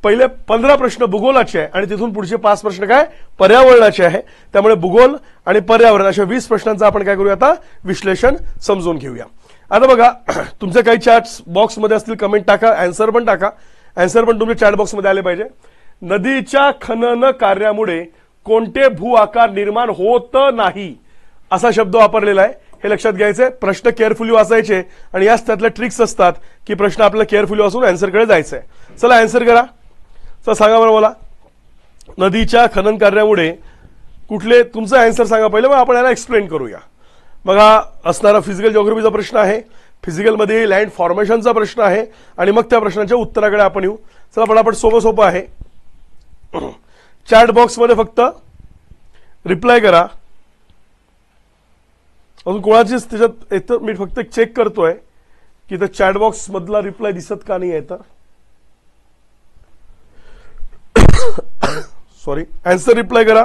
पहिले 15 प्रश्न भूगोलाचे आहे आणि तिथून पुढचे 5 प्रश्न काय पर्यावरणाचे आहे। त्यामुळे भूगोल आणि पर्यावरण अशा 20 प्रश्नांचं आपण काय करूया आता विश्लेषण समजून घेऊया। आता बघा तुमचे काही चॅट्स बॉक्स मध्ये असतील, कमेंट टाका, आन्सर पण टाका। आन्सर पण तुमच्या चॅट बॉक्स मध्ये आले पाहिजे। नदीच्या खनन कार्यामुळे कोणते भू आकार निर्माण होत नाही असा शब्द वापरलेला आहे, हे लक्षात घ्यायचंय। प्रश्न केअरफुली वाचायचे आणि याच त्यातल्या ट्रिक्स असतात की प्रश्न आपल्याला केअरफुली वाचून आन्सरकडे जायचंय। चला आन्सर करा। चला सांगा बरं मला, नदीच्या खनन कार्यामुळे कुठले, तुमचा आन्सर सांगा पहिले, मग आपण याला एक्सप्लेन करूया। मग हा असणारा फिजिकल जिओग्राफीचा प्रश्न आहे, फिजिकल मध्ये लँड फॉर्मेशनचा प्रश्न आहे आणि मग त्या प्रश्नाच्या उत्तराकडे आपण येऊ। चला पटापट, सोपं आहे। चॅट बॉक्स मध्ये फक्त रिप्लाय करा। अजून कोणाचीच त्याच्यात येतं, मी फक्त चेक करतोय की त्या चॅट बॉक्स मधला रिप्लाय दिसत का नाही आहे तर सॉरी, आन्सर रिप्लाय करा।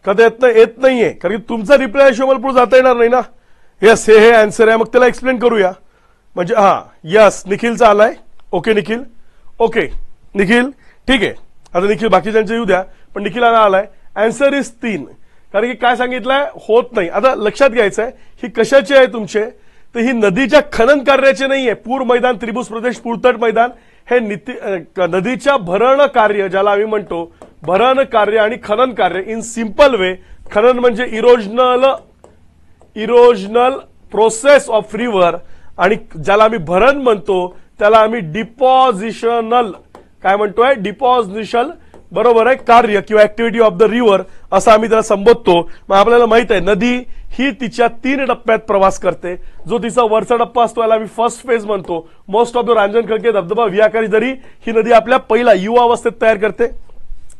कधी येत नाहीये कारण की तुमचा रिप्लाय शिवाय पुढे जाता येणार नाही ना। यस, हे आन्सर आहे, मग त्याला एक्सप्लेन करूया। म्हणजे हा यस, निखिलचा आलाय। ओके निखिल, ओके निखिल, ठीक आहे। आता निखिल बाकीच्यांचे येऊ द्या, पण निखिलाला आलाय। आन्सर इज 3, कारण की काय सांगितलंय होत नाही। आता लक्षात घ्यायचंय ही कशाची आहे तुमचे, तर ही नदीच्या खनन कार्याची नाहीये। पूर मैदान, त्रिभुज प्रदेश, पुरतट मैदान हे नदीच्या भरण कार्य, ज्याला आम्ही म्हणतो भरण कार्य आणि खनन कार्य। इन सिंपल वे, खनन म्हणजे इरोजनल प्रोसेस ऑफ रिव्हर आणि ज्याला आम्ही भरण म्हणतो त्याला आम्ही डिपॉझिशनल काय म्हणतोय, डिपॉझिशन, बरोबर आहे, कार्य किंवा ऍक्टिव्हिटी ऑफ द रिव्हर असं आम्ही त्याला संबोधतो। मग आपल्याला माहित आहे नदी ही तिच्या 3 टप्प्यात प्रवास करते। जो तिचा वरचा टप्पा असतो याला आम्ही फर्स्ट फेज म्हणतो। मोस्ट ऑफ द रांजण खडके धबधबा व्याकारी दरी ही नदी आपल्या पहिला युवा अवस्थेत तयार करते,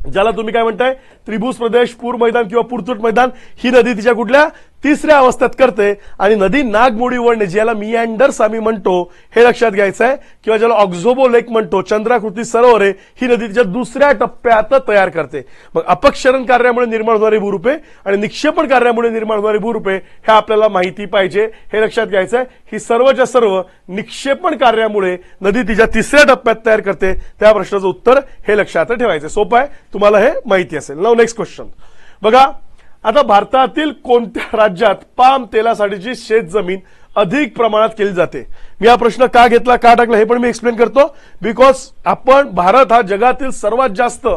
ज्याला तुम्ही काय म्हणताय त्रिभुज प्रदेश, पूर मैदान किंवा पुरतूट मैदान ही नदी तिच्या कुठल्या 3ऱ्या अवस्थेत करते। आणि नदी नागमोडी वळणे, ज्याला मियांडर्स आम्ही म्हणतो हे लक्षात घ्यायचं आहे, किंवा ज्याला ऑक्झोबो लेक म्हणतो, चंद्राकृती सरोवरे ही नदी तिच्या 2ऱ्या टप्प्यात तयार करते। मग अपक्षरण कार्यामुळे निर्माण होणारी भूरूपे आणि निक्षेपण कार्यामुळे निर्माण होणारी भूरूपे हे आपल्याला माहिती पाहिजे, हे लक्षात घ्यायचं आहे। ही सर्वच्या सर्व निक्षेपण कार्यामुळे नदी तिच्या 3ऱ्या टप्प्यात तयार करते। त्या प्रश्नाचं उत्तर हे लक्षात ठेवायचं, सोपं आहे, तुम्हाला हे माहिती असेल। नाउ नेक्स्ट क्वेश्चन बघा, आता भारतातील कोणत्या राज्यात पाम तेलासाठीची शेतजमीन अधिक प्रमाणात केली जाते? मी हा प्रश्न का घेतला, का टाकला हे पण मी एक्सप्लेन करतो। बिकॉज भारत हा जगातील सर्वात जास्त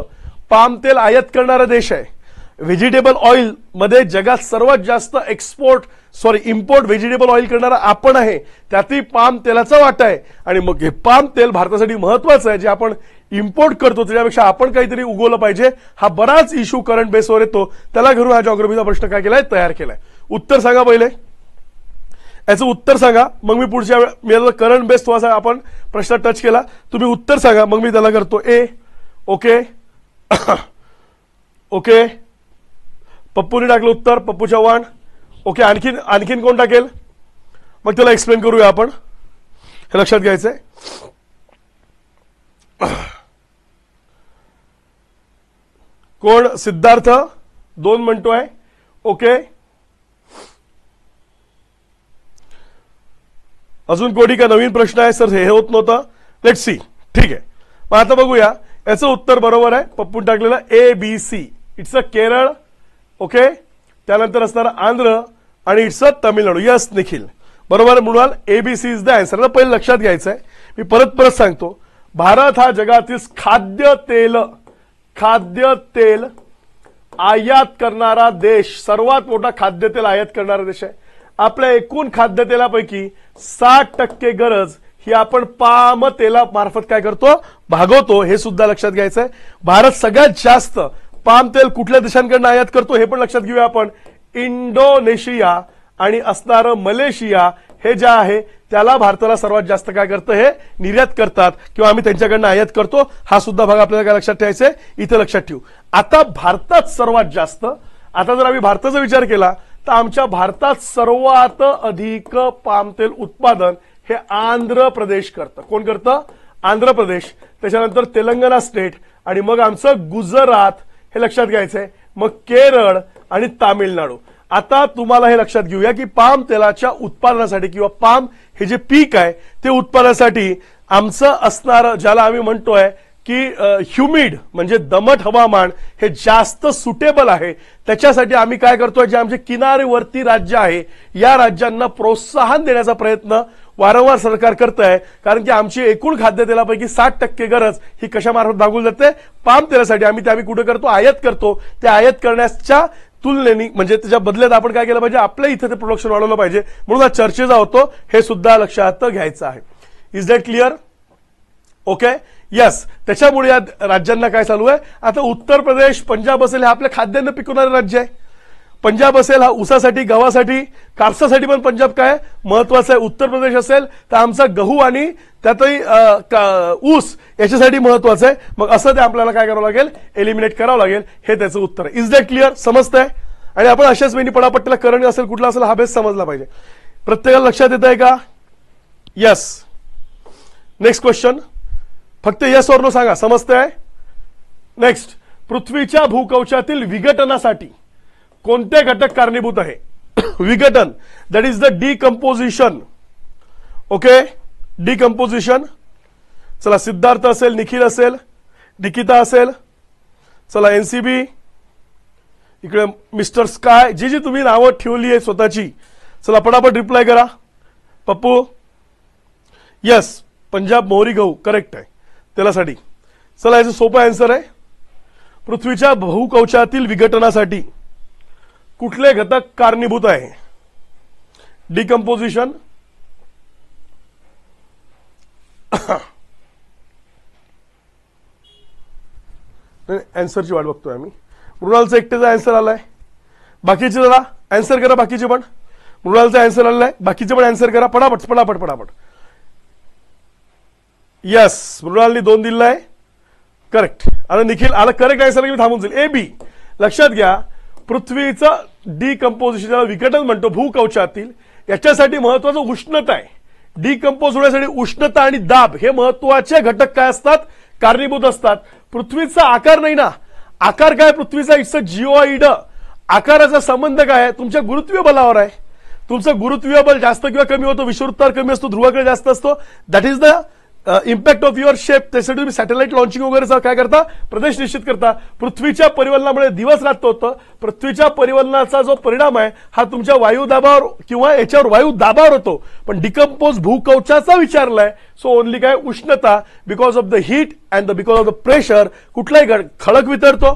पाम तेल आयात करणारा देश आहे। व्हेजिटेबल ऑइल मध्ये जगात सर्वात जास्त इम्पोर्ट व्हेजिटेबल ऑइल करणारा आपण आहे, त्यातही पाम तेलाचा वाटा आहे। आणि मग हे पाम तेल भारतासाठी महत्वाचं आहे, जे आपण इम्पोर्ट करतो त्याच्यापेक्षा आपण काहीतरी उगवलं पाहिजे। हा बराच इश्यू करंट बेसवर येतो, त्याला घेऊन हा जिओग्राफीचा प्रश्न काय केलाय, तयार केलाय। उत्तर सांगा पहिले, याचं उत्तर सांगा, मग मी पुढच्या मी करंट बेस थोडासा आपण प्रश्न टच केला, तुम्ही उत्तर सांगा, मग मी त्याला करतो ए। ओके ओके, पप्पूने टाकलं उत्तर, पप्पू चव्हाण। ओके, आणखीन कोण टाकेल, मग त्याला एक्सप्लेन करूया आपण, हे लक्षात घ्यायचंय। कोण, सिद्धार्थ 2 म्हणतोय। ओके, अजून कोणी का नवीन प्रश्न आहे सर, हे होत नव्हतं, लेट्स सी, ठीक आहे। मग आता बघूया, याचं उत्तर बरोबर आहे, पप्पून टाकलेलं ABC, it's a Kerala. Okay, त्यानंतर असणार आंध्र आणि it's a Tamil Nadu. Yes Nikhil, बरोबर म्हणाल, ABC इज द आन्सर। पहिलं लक्षात घ्यायचं आहे, मी परत सांगतो, भारत हा जगातील खाद्य तेल आयात करणारा देश, सर्वात मोठा खाद्यतेल आयात करणारा देश आहे। आपल्या एकूण खाद्यतेलापैकी 60% गरज ही आपण पाम तेला मार्फत काय करतो, भागवतो, हे सुद्धा लक्षात घ्यायचं आहे। भारत सगळ्यात जास्त पाम तेल कुठल्या देशांकडून आयात करतो हे पण लक्षात घेऊया आपण। इंडोनेशिया आणि असणारं मलेशिया हे जे आहे त्याला भारताला सर्वात जास्त काय करतं, हे निर्यात करतात किंवा आम्ही त्यांच्याकडून आयात करतो। हा सुद्धा भाग आपल्याला काय लक्षात ठेवायचा आहे, इथे लक्षात ठेवू। आता भारतात सर्वात जास्त, आता जर आम्ही भारताचा विचार केला तर आमच्या भारतात सर्वात अधिक पाम तेल उत्पादन हे आंध्र प्रदेश करतं। कोण करतं, आंध्र प्रदेश, त्याच्यानंतर तेलंगणा स्टेट आणि मग आमचं गुजरात, हे लक्षात घ्यायचंय, मग केरळ आणि तामिळनाडू। आता तुम्हाला हे लक्षात घेऊया की पाम तेलाच्या उत्पादनासाठी किंवा पाम हे जे पीक आहे ते उत्पादनासाठी आमचं असणारं ज्याला आम्ही म्हणतोय की ह्युमिड म्हणजे दमट हवामान हे जास्त सुटेबल आहे, त्याच्यासाठी आम्ही काय करतोय, जे आमचे किनारीवर्ती राज्य आहे या राज्यांना प्रोत्साहन देण्याचा प्रयत्न वारंवार सरकार करत आहे. कारण की आमची एकूण खाद्यतेलापैकी 60% गरज ही कशामार्फत भागवली जाते, पाम तेलासाठी. आम्ही कुठे करतो, आयात करतो. ते आयात करण्याच्या तुलनेने म्हणजे त्याच्या बदल्यात आपण काय केलं पाहिजे, आपल्या इथे ते प्रोडक्शन वाढवलं पाहिजे. म्हणून हा चर्चेचा होतो, हे सुद्धा लक्षात घ्यायचं आहे. Is that clear? Okay, yes. त्याच्यामुळे या राज्यांना काय चालू आहे आता, उत्तर प्रदेश, पंजाब असेल हे आपल्या खाद्यान्न पिकवणारे राज्य आहे. पंजाब असेल हा ऊसासाठी, गव्हासाठी, कापसासाठी पण पंजाब काय महत्वाचं आहे. उत्तर प्रदेश असेल तर आमचा गहू आणि त्यातही ऊस याच्यासाठी महत्वाचं आहे. मग असं ते आपल्याला काय करावं लागेल, एलिमिनेट करावं लागेल. हे त्याचं उत्तर आहे. Is that clear? समजतंय? आणि आपण अशाच वेळी पडापट्टीला करंट असेल कुठला असेल हा बेस समजला पाहिजे. प्रत्येकाला लक्षात येत आहे का? यस. नेक्स्ट क्वेश्चन, फक्त येस और नो सांगा. समजतंय? नेक्स्ट, पृथ्वीच्या भूकवचातील विघटनासाठी कोणते घटक कारणीभूत आहे? विघटन, that is the decomposition. Okay, decomposition. चला, सिद्धार्थ असेल, निखिल असेल, निकिता असेल, चला एनसीबी, इकडे मिस्टर स्काय, जी जी तुम्ही नावं ठेवली आहे स्वतःची, चला पटापट रिप्लाय करा. पप्पू, यस, पंजाब मोहरी गहू करेक्ट आहे त्यासाठी. चला, याचं सोपं आन्सर आहे, पृथ्वीच्या भूकवचातील विघटनासाठी कुठले घटक कारणीभूत आहे? डिकम्पोजिशन. आन्सरची वाट बघतोय आम्ही. मृणालचा एकटेचा आन्सर आलाय, बाकीचे जरा आन्सर करा. बाकीचे पण, मृणालचा आन्सर आलाय, बाकीचे पण आन्सर करा. पटापट पटापट पटापट. यस, मृणालनी 2 दिलाय, करेक्ट. आणि निखिल आला करेक्ट आन्सर, मी थांबून जाईल. A B. लक्षात घ्या, पृथ्वीचं डिकम्पोजिशन विघटन म्हणतो भूकवचातील, याच्यासाठी महत्वाचं उष्णता आहे. डिकम्पोज होण्यासाठी उष्णता आणि दाब हे महत्वाचे घटक काय असतात, कारणीभूत असतात. पृथ्वीचा आकार नाही ना, आकार काय पृथ्वीचा, इट्स अ जिओइड. आकाराचा संबंध काय आहे, तुमच्या गुरुत्वीय बलावर आहे. तुमचं गुरुत्वीय बल जास्त किंवा कमी होतं, विषुववृत्तावर कमी असतो, ध्रुवाकडे जास्त असतो. That is the impact of your shape. त्यासाठी तुम्ही सॅटेलाइट लॉन्चिंग वगैरे काय करता, प्रदेश निश्चित करता. पृथ्वीच्या परिवलनामुळे दिवस रात्र होतं. पृथ्वीच्या परिवलनाचा जो परिणाम आहे हा तुमच्या वायुदाबावर किंवा याच्यावर वायू दाबावर होतो. पण डिकम्पोज भूकवचाचा विचारलाय, सो ओनली काय, उष्णता. Because of the heat and because of the pressure कुठलाही खडक वितरतो.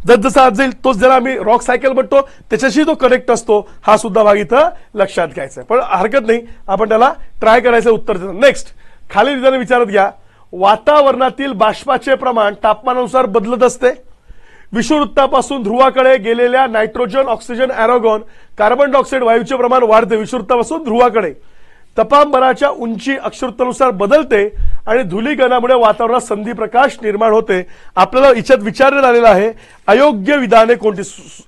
जसं आज जाईल तोच जरा आम्ही रॉक सायकल म्हणतो, त्याच्याशी तो कनेक्ट असतो. हा सुद्धा भाग इथं लक्षात घ्यायचा आहे. पण हरकत नाही, आपण त्याला ट्राय करायचं उत्तर देतो. नेक्स्ट, खाली विधान विचारत घ्या. वातावरणातील बाष्पाचे प्रमाण तापमानानुसार बदलत असते. विषुववृत्तापासून ध्रुवाकडे गेलेल्या नायट्रोजन, ऑक्सिजन, अॅरोगॉन, कार्बन डायऑक्साईड वायूचे प्रमाण वाढते. विषुववृत्तापासून ध्रुवाकडे तपांबराच्या उंची अक्षवृत्तानुसार बदलते आणि धुलीकणामुळे वातावरणात संधी प्रकाश निर्माण होते. आपल्याला याच्यात विचारण्यात आलेलं आहे अयोग्य विधाने कोणती.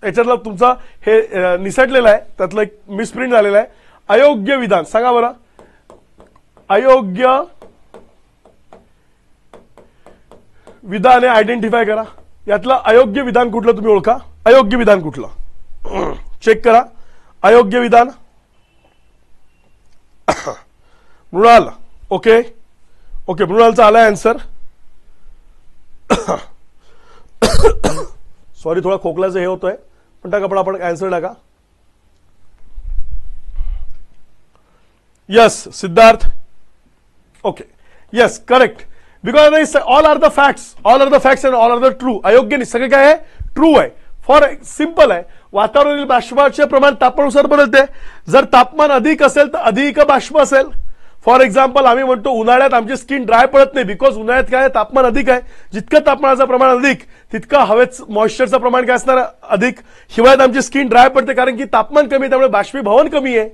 याच्यातला तुमचा हे निसटलेलं आहे, त्यातलं एक मिसप्रिंट झालेलं आहे. अयोग्य विधान सांगा बरं. अयोग्य विधाने आयडेंटिफाय करा. यातलं अयोग्य विधान कुठलं तुम्ही ओळखा. अयोग्य विधान कुठलं चेक करा. अयोग्य विधान मृणाल. ओके ओके, मृणालचा आलाय आन्सर. सॉरी, थोडा खोकल्याचं हे होतोय, पण टाका पटापट आन्सर टाका. Yes Siddharth. Okay, yes correct. Because all are the facts, all are the facts and all are the true. अयोग्य नाही, सगळे काय आहे, ट्रू आहे. फॉर सिंपल आहे, वातावरणातील बाष्पाचे प्रमाण तापमानानुसार बदलते. जर तापमान अधिक असेल तर अधिक बाष्प असेल. फॉर एक्झाम्पल आम्ही म्हणतो उन्हाळ्यात आमची स्किन ड्राय पडत नाही, बिकॉज उन्हाळ्यात काय तापमान अधिक आहे. जितकं तापमानाचं प्रमाण अधिक तितकं हवेत मॉइश्चरचं प्रमाण काय असणार अधिक. हिवाळ्यात आमची स्किन ड्राय पडते कारण की तापमान कमी आहे, त्यामुळे बाष्पीभवन कमी आहे.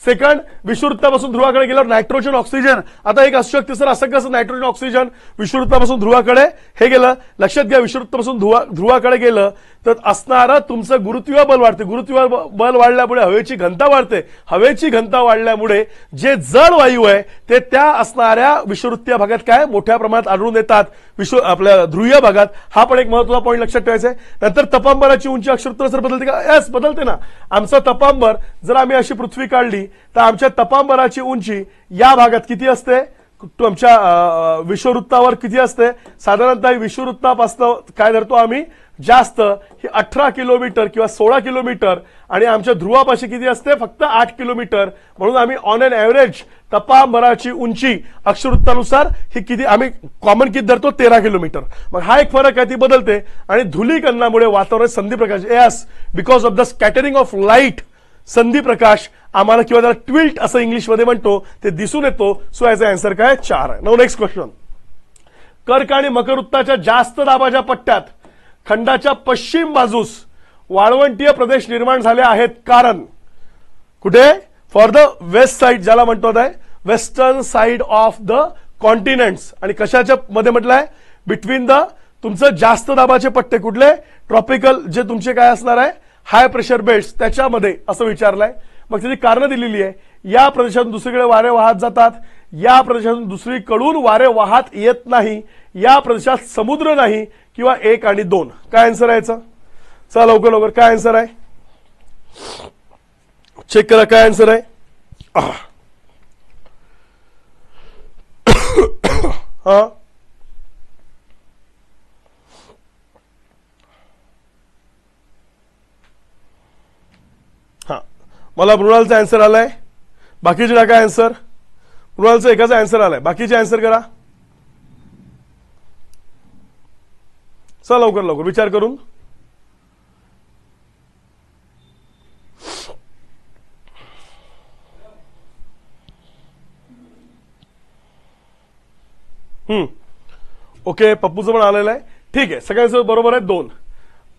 सेकंड, विषुववृत्तापासून ध्रुवाकडे गेल्यावर नायट्रोजन ऑक्सिजन. आता एक असू शकते सर असं कसं नायट्रोजन ऑक्सिजन विषुववृत्तापासून ध्रुवाकडे हे गेलं. लक्षात घ्या, विषुववृत्तापासून ध्रुवाकडे गेलं तर असणारं तुमचं गुरुत्वीय बल वाढते. गुरुत्वीय बल वाढल्यामुळे हवेची घनता वाढते. हवेची घनता वाढल्यामुळे जे जड वायू आहे ते त्या असणाऱ्या विषुववृत्तीय भागात काय मोठ्या प्रमाणात आढळून येतात आपल्या ध्रुवीय भागात. हा पण एक महत्त्वाचा पॉईंट लक्षात ठेवायचा आहे. नंतर तपांबराची उंची अक्षर सर बदलते का? यस, बदलते ना. आमचं तपांबर जर आम्ही अशी पृथ्वी काढली तर आमच्या तपांबराची उंची या भागात किती असते? आमच्या विषुववृत्तावर किती असते? साधारणतः विषुववृत्तापासून काय धरतो आम्ही जास्त, ही 18 किलोमीटर किंवा 16 किलोमीटर आणि आमच्या ध्रुवापाशी किती असते? फक्त 8 किलोमीटर. म्हणून आम्ही ऑन एन एव्हरेज तपांबराची उंची अक्षवृत्तानुसार ही किती आम्ही कॉमन किती धरतो? 13 किलोमीटर. मग हा एक फरक आहे, ती बदलते. आणि धुलीकणामुळे वातावरण संधी प्रकाश, yes, because of the scattering of light, संधी प्रकाश आम्हाला किंवा त्याला ट्विल्ट असं इंग्लिशमध्ये म्हणतो, ते दिसून येतो. सो याचा आन्सर काय? 4 आहे. Now next question. कर्क आणि मकर वृत्ताच्या जास्त दाबाच्या पट्ट्यात खंडाच्या पश्चिम बाजूस वाळवंटीय प्रदेश निर्माण झाले आहेत. कारण कुठे? फॉर द वेस्ट साइड, ज्याला म्हणतो आहे western side of the continents. आणि कशाच्या मध्ये म्हटलंय? बिटवीन द तुमचं जास्त दाबाचे पट्टे कुठले? ट्रॉपिकल जे तुमचे काय असणार आहे हाय प्रेशर बेल्ट्स त्याच्यामध्ये असं विचारलंय. मग त्याची कारणं दिलेली आहे. या प्रदेशातून दुसरीकडे वारे वाहत जातात, या प्रदेशातून दुसरीकडून वारे वाहत येत नाही, या प्रदेशात समुद्र नाही, किंवा 1 आणि 2. काय आन्सर आहे याचं? चला लवकर लवकर, काय आन्सर आहे? चेक करा काय आन्सर आहे. हा हा मला मृणालचा आन्सर आलाय. बाकीचे टाका आन्सर. मृणालचा एकाचा आन्सर आलाय, बाकीचे आन्सर करा. चला लवकर लवकर विचार करून. ओके, पप्पूचं पण आलेलं आहे. ठीक आहे, सगळ्यांचं बरोबर आहे. 2.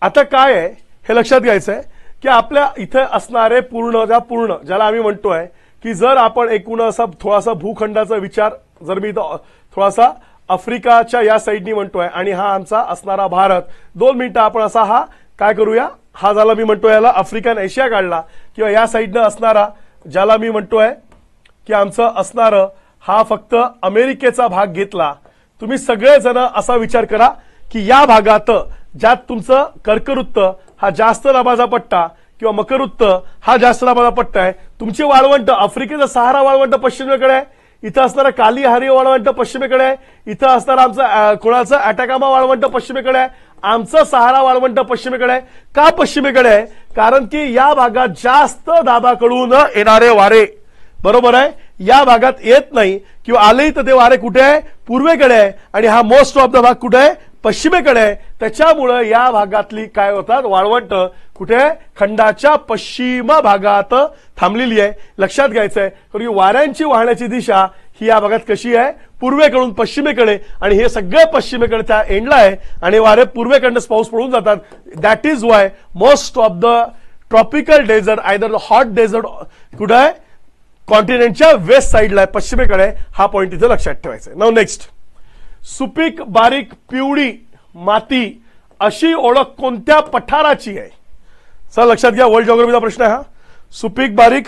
आता काय आहे हे लक्षात घ्यायचं आहे की आपल्या इथे असणारे पूर्ण ज्याला आम्ही म्हणतोय की जर आपण एकूण असा थोडासा भूखंडाचा विचार, जर मी थोडासा आफ्रिकाच्या या साईडनी म्हणतोय आणि हा आमचा असणारा भारत, 2 मिनिटं आपण असा हा काय करूया, हा झाला मी म्हणतोय याला आफ्रिकन एशिया काढला, किंवा या साईडनं असणारा ज्याला मी म्हणतोय की आमचं असणारं हा फक्त अमेरिकेचा भाग घेतला. तुम्ही सगळेजण असा विचार करा की या भागात ज्यात तुमचं कर्कवृत्त हा जास्त दाबाचा पट्टा किंवा मकरवृत्त हा जास्त दाबाचा पट्टा आहे. तुमची वाळवंट आफ्रिकेचा सहारा वाळवंट पश्चिमेकडे आहे, इथं असणारा कालीहारी वाळवंट पश्चिमेकडे आहे, इथं असणारा आमचं कोणाचं अटॅकामा वाळवंट पश्चिमेकडे आहे, आमचं सहारा वाळवंट पश्चिमेकडे आहे. का पश्चिमेकडे आहे? कारण की या भागात जास्त दाबाकडून येणारे वारे, बरोबर आहे, या भागात येत नाही, किंवा आले तर ते वारे कुठे आहे? पूर्वेकडे आहे. आणि हा मोस्ट ऑफ द भाग कुठे आहे? पश्चिमेकडे आहे. त्याच्यामुळे या भागातली काय होतात वाळवंट कुठे? खंडाच्या पश्चिम भागात थांबलेली आहे. लक्षात घ्यायचं आहे कारण की वाऱ्यांची वाहण्याची दिशा ही या भागात कशी आहे? पूर्वेकडून पश्चिमेकडे. आणि हे सगळं पश्चिमेकडे त्या एंडला आहे आणि वारे पूर्वेकडनं पाऊस पडून जातात. That is why most of the tropical desert, either hot desert कुठे आहे? कॉन्टिनेंटच्या वेस्ट साइडला आहे, पश्चिमेकडे. हा पॉइंट इथे लक्षात ठेवायचा आहे. Now next. सुपीक बारीक पिवळी माती अशी ओळख कोणत्या पठाराची आहे? चला लक्षात घ्या, वर्ल्ड जिओग्राफीचा प्रश्न आहे हा. सुपीक बारीक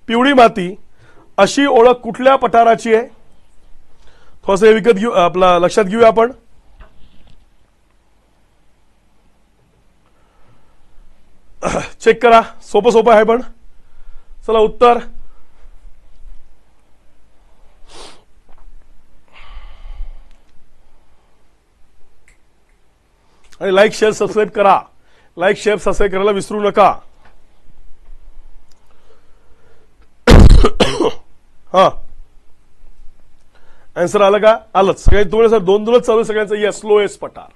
पिवळी माती अशी ओळख कुठल्या पठाराची आहे? थोडंसं हे विकत घेऊ, आपला लक्षात घेऊया आपण. चेक करा, सोपं सोपं आहे पण. चला उत्तर. आणि लाईक शेअर सबस्क्राईब करा. लाईक शेअर सबस्क्राईब करायला विसरू नका. हा आन्सर आलं का? आलंच. सगळ्यांनी तुम्हाला सर 2-2 चालू सगळ्यांचं. येस, लोएस्ट पठार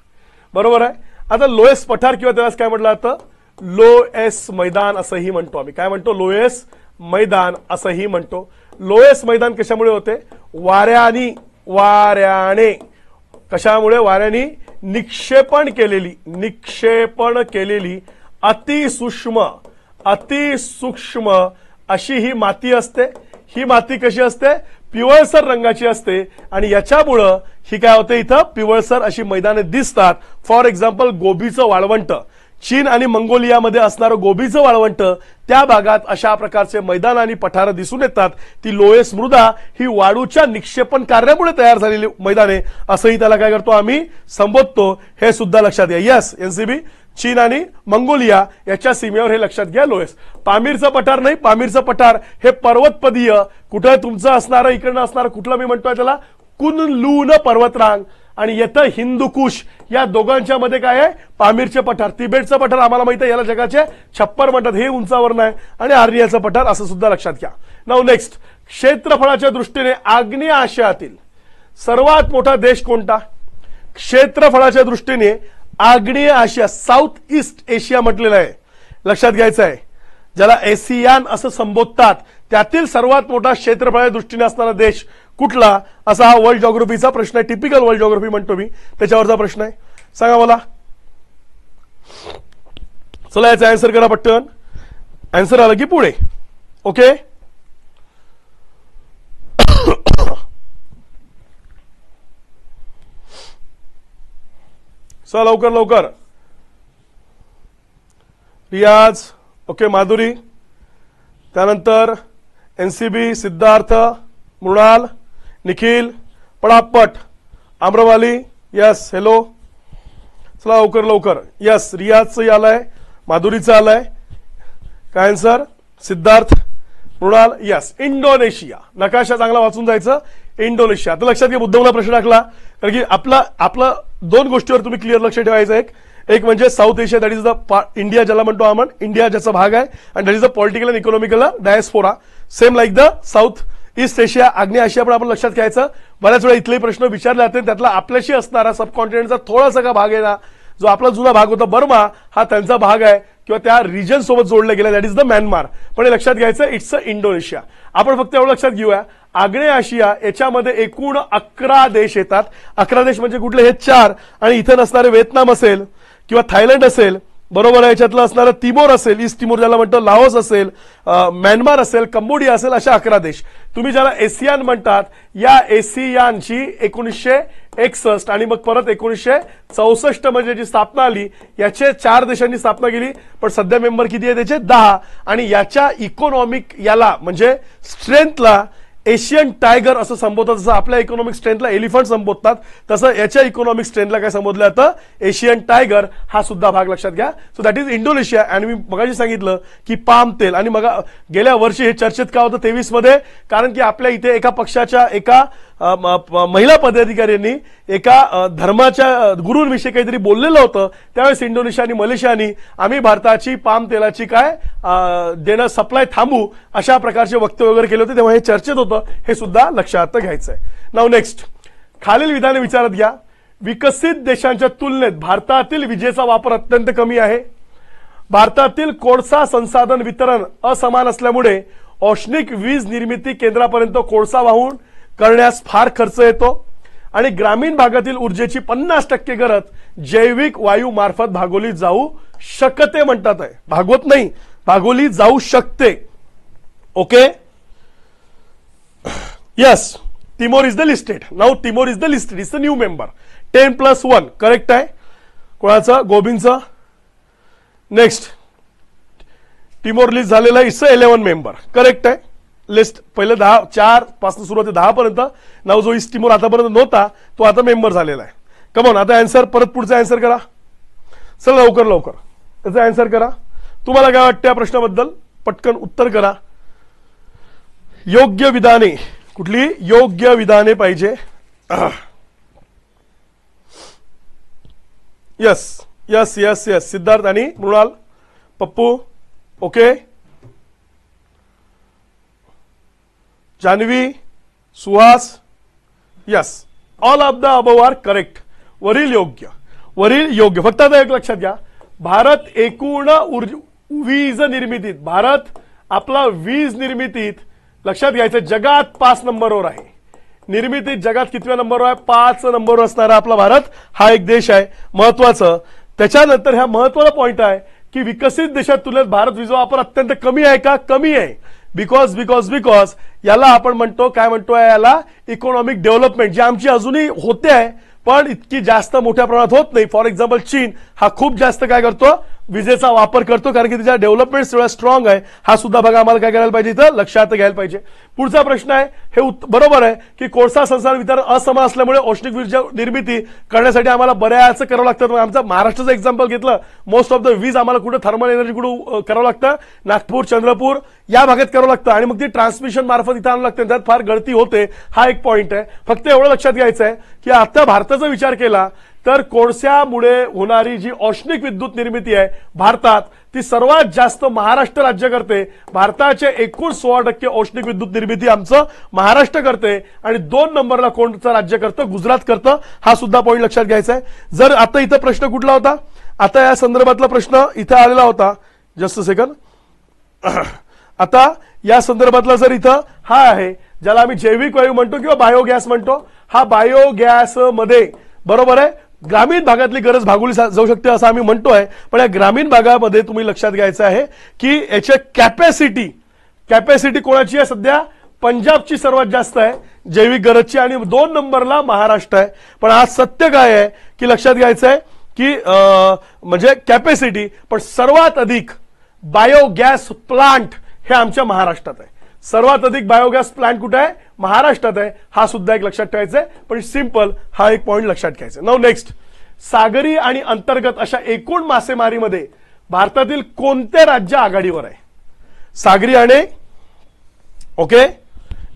बरोबर आहे. आता लोएस्ट पठार किंवा त्याला काय म्हटलं जातं? लोएस्ट मैदान असंही म्हणतो आम्ही. काय म्हणतो? लोएस्ट मैदान असंही म्हणतो. लोएस्ट मैदान कशामुळे होते? वाऱ्याने कशामुळे? वाऱ्याने निक्षेपण केलेली अतिसूक्ष्म अशी ही माती असते. ही माती कशी असते? पिवळसर रंगाची असते आणि याच्यामुळं ही काय होते, इथं पिवळसर अशी मैदाने दिसतात. फॉर एक्झाम्पल गोबीचं वाळवंट, चीन आणि मंगोलियामध्ये असणारं गोबीचं वाळवंट, त्या भागात अशा प्रकारचे मैदान आणि पठारं दिसून येतात. ती लोयस मृदा ही वाळूच्या निक्षेपण कार्यामुळे तयार झालेली मैदाने असंही त्याला काय करतो आम्ही संबोधतो. हे सुद्धा लक्षात घ्या. यस, एनसीबी चीन आणि मंगोलिया याच्या सीमेवर हे लक्षात घ्या. लोयस पामीरचं पठार नाही, पामीरचं पठार हे पर्वतपदीय कुठं तुमचं असणारं, इकडनं असणारं कुठलं मी म्हणतोय त्याला कुनलून पर्वतरांग, आणि येतं हिंदुकुश. या दोघांच्या मध्ये काय आहे? पामीरचे पठार. तिबेटचं पठार आम्हाला माहिती आहे, याला जगाचे छप्पर म्हणतात, हे उंचावर नाही. आणि आर्नियाचं पठार असं सुद्धा लक्षात घ्या. नाउ नेक्स्ट, क्षेत्रफळाच्या दृष्टीने आग्नेय आशियातील सर्वात मोठा देश कोणता? क्षेत्रफळाच्या दृष्टीने आग्नेय आशिया, साऊथ ईस्ट एशिया म्हटलेलं आहे, लक्षात घ्यायचं आहे. ज्याला एसियान असं संबोधतात, त्यातील सर्वात मोठा क्षेत्रफळाच्या दृष्टीने असणारा देश कुठला? असा हा वर्ल्ड जॉग्राफीचा प्रश्न आहे. टिपिकल वर्ल्ड जॉग्राफी म्हणतो मी, त्याच्यावरचा प्रश्न आहे. सांगा मला. चला याचा आन्सर करा पटकन. आन्सर आला की पुढे. ओके, चला लवकर लवकर. रियाज, ओके, माधुरी, त्यानंतर NCB, Siddharth, Mrinal, Nikhil, पडापट, आम्रवाली, yes, hello. चला लवकर लवकर. यस, रियाजचं आलंय, माधुरीचं आलंय. काय answer? Siddharth, Mrinal, yes. Indonesia. नकाशा चांगला वाचून जायचं. इंडोनेशिया. आता लक्षात घ्या, मुद्दामला प्रश्न टाकला कारण की आपलं दोन गोष्टीवर तुम्ही क्लिअर लक्ष ठेवायचं. एक म्हणजे south Asia, that is the India ज्याला म्हणतो आपण, इंडिया ज्याचा भाग आहे, आणि that is the political and economical diaspora. Same like the south east Asia, आग्नेय आशिया पण आपण लक्षात घ्यायचं. बऱ्याच वेळा इथले प्रश्न विचारले जाते, त्यातला आपल्याशी असणारा सबकॉन्टिनेंटचा थोडासा का भाग आहे ना, जो आपला जुना भाग होता बर्मा, हा त्यांचा भाग आहे किंवा त्या रिजन सोबत जोडला गेला, दॅट इज द म्यानमार. पण हे लक्षात घ्यायचं, इट्स अ इंडोनेशिया. आपण फक्त एवढं लक्षात घेऊया, आग्नेय आशिया याच्यामध्ये एकूण 11 देश येतात. 11 देश म्हणजे कुठले? हे 4, आणि इथे नसणारे व्हिएतनाम असेल किंवा थायलंड असेल, बरोबर आहे, याच्यातलं असणारं तिमोर असेल, ईस्ट तिमोर ज्याला म्हणतो, लाओस असेल, म्यानमार असेल, कंबोडिया असेल, अशा 11 देश. तुम्ही ज्याला एसियान म्हणतात, या एसियानची 1961 आणि मग परत 1964 म्हणजे जी स्थापना आली, याचे 4 देशांनी स्थापना केली. पण सध्या मेंबर किती आहे त्याचे? 10. आणि याच्या इकॉनॉमिक याला म्हणजे स्ट्रेंथला एशियन टायगर असं संबोधतात. जसं आपल्या इकॉनॉमिक स्ट्रेंथला एलिफंट संबोधतात, तसं याच्या इकॉनॉमिक स्ट्रेंथला काय संबोधलं जातं? Asian tiger. हा सुद्धा भाग लक्षात घ्या. So that is Indonesia. आणि मी मगाशी सांगितलं की पाम तेल, आणि मग गेल्या वर्षी हे चर्चेत का होतं 23 मध्ये, कारण की आपल्या इथे एका पक्षाच्या एका महिला पदाधिकाऱ्यांनी एका धर्माच्या गुरूंविषयी काहीतरी बोललेलं होतं. त्यावेळेस इंडोनेशिया आणि मलेशियानी आम्ही भारताची पाम तेलाची काय देणं सप्लाय थांबू अशा प्रकारचे वक्तव्य वगैरे केले होते, तेव्हा हे चर्चेत होतं. हे सुद्धा लक्षात घ्यायचं आहे. नाउ नेक्स्ट, खालील विधाने विचारात घ्या. विकसित देशांच्या तुलनेत भारतातील विजेचा वापर अत्यंत कमी आहे. भारतातील कोळसा संसाधन वितरण असमान असल्यामुळे औष्णिक वीज निर्मिती केंद्रापर्यंत कोळसा वाहून करण्यास फार खर्च येतो, आणि ग्रामीण भागातील ऊर्जेची 50% गरज जैविक वायू मार्फत भागवली जाऊ शकते म्हणतात आहे. भागवत नाही, भागवली जाऊ शकते. Okay, yes, Timor is the listed. Now Timor is the listed, is the new member. 10+1 correct आहे. कोणाचं? गोबिंदचं. नेक्स्ट, तिमोर लिस्ट झालेला आहे, इट्स 11 मेंबर. करेक्ट आहे. लिस्ट पहिले 4 पासून सुरुवात 10 पर्यंत. नाव जो ईस्ट तिमोर आतापर्यंत नव्हता तो आता मेंबर झालेला आहे. कमॉन, आता आन्सर परत पुढचा आन्सर करा. चला लवकर लवकर त्याचा आन्सर करा. तुम्हाला काय वाटतं या प्रश्नाबद्दल? पटकन उत्तर करा. योग्य विधाने कुठली? योग्य विधाने पाहिजे. Yes yes yes yes, Siddharth आणि Mrinal, Pappu, okay, Janvi, Suhas, yes, all of the above R correct. वरील योग्य, वरील योग्य. फक्त आता एक लक्षात घ्या, भारत एकूण वीज निर्मितीत, भारत आपला वीज निर्मितीत लक्षात घ्यायचं जगात 5 नंबरवर आहे. निर्मितीत जगात कितव्या नंबरवर आहे? 5 नंबरवर असणारा आपला भारत हा एक देश आहे महत्वाचं. त्याच्यानंतर ह्या महत्वाचा पॉइंट आहे की विकसित देशात तुलनेत भारत वीज वापर अत्यंत कमी आहे का? कमी आहे. बिकॉज बिकॉज बिकॉज याला आपण म्हणतो, काय म्हणतोय याला, इकॉनॉमिक डेव्हलपमेंट, जी आमची अजूनही होते आहे पण इतकी जास्त मोठ्या प्रमाणात होत नाही. फॉर एक्झाम्पल चीन हा खूप जास्त काय करतो, विजेचा वापर करतो, कारण की त्याच्या डेव्हलपमेंट एवढा स्ट्रॉंग आहे. हा सुद्धा बघा आम्हाला काय करायला पाहिजे, इथं लक्षात घ्यायला पाहिजे. पुढचा प्रश्न आहे, हे बरोबर आहे की कोळसा संसाधन वितरण असमान असल्यामुळे औष्णिक वीज निर्मिती करण्यासाठी आम्हाला बऱ्याच करावं लागतं. आमचं महाराष्ट्राचं एक्झाम्पल घेतलं, मोस्ट ऑफ द वीज आम्हाला कुठं थर्मल एनर्जी कुठं करावं लागतं, नागपूर चंद्रपूर या भागात करावं लागतं आणि मग ती ट्रान्समिशन मार्फत इथं आणावं लागतं. त्यात फार गळती होते, हा एक पॉईंट आहे. फक्त एवढं लक्षात घ्यायचं आहे की आता भारताचा विचार केला तर कोळशामुळे होणारी जी औष्णिक विद्युत निर्मिती आहे भारतात, ती सर्वात जास्त महाराष्ट्र राज्य करते. भारताचे एकूण 16% औष्णिक विद्युत निर्मिती आमचं महाराष्ट्र करते आणि 2 नंबरला कोणतं राज्य करतं, गुजरात करतं. हा सुद्धा पॉईंट लक्षात घ्यायचा आहे. जर आता इथं प्रश्न कुठला होता, आता या संदर्भातला प्रश्न इथं आलेला होता, जस्ट सेकंड. आता या संदर्भातला जर इथं हा आहे, ज्याला आम्ही जैविक वायू म्हणतो किंवा बायोगॅस म्हणतो, हा बायोगॅस मध्ये बरोबर आहे ग्रामीण भागातली गरज भागवली जाऊ शकते असं आम्ही म्हणतोय. पण या ग्रामीण भागामध्ये तुम्ही लक्षात घ्यायचं आहे की याची कॅपॅसिटी कोणाची आहे, सध्या पंजाबची सर्वात जास्त आहे जैविक गरजची आणि 2 नंबरला महाराष्ट्र आहे. पण आज सत्य काय आहे की लक्षात घ्यायचं आहे की म्हणजे कॅपॅसिटी, पण सर्वात अधिक बायोगॅस प्लांट हे आमच्या महाराष्ट्रात आहे. सर्वात अधिक बायोगॅस प्लांट कुठे आहे, महाराष्ट्रात आहे. हा सुद्धा एक लक्षात ठेवायचा आहे, पण सिंपल हा एक पॉईंट लक्षात घ्यायचा. नाउ नेक्स्ट, सागरी आणि अंतर्गत अशा एकूण मासेमारीमध्ये भारतातील कोणते राज्य आघाडीवर आहे? सागरी आणि ओके